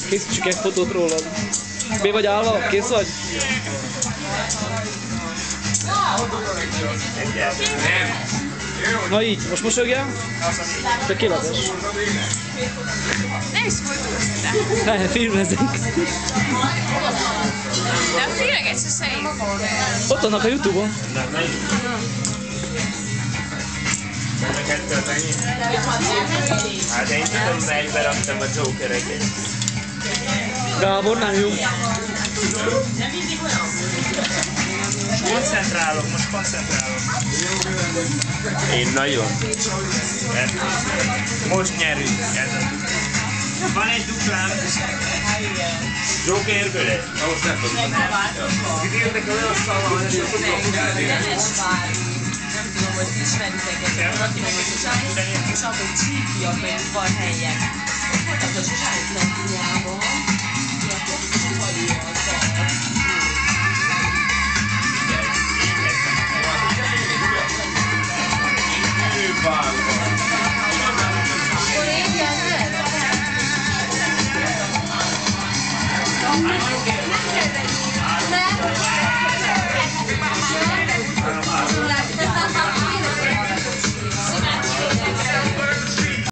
Készítsük egy fotót rólad. Mi vagy állva? Kész vagy? Na így, most mosogjál? Te kilapos. Nem is fotóztál. Ne, filmezünk. De a filmeket sose én fogom. Ott vannak a Youtube-on. Hát én tudom, melyikbe raktam a Jokereket. Gábor, nem jó. Koncentrálok, most koncentrálok. Én nagyon. Most nyerünk. Van egy duplám. Jokerből ez? Most nem tudom. Itt írtak olyan szalma, hogy ezt tudom tudni. Tudom, hogy ismeritek akinek és akkor csíkiak van helyen. Az a Zsájtlandiában, akkor sokkal jó az Van.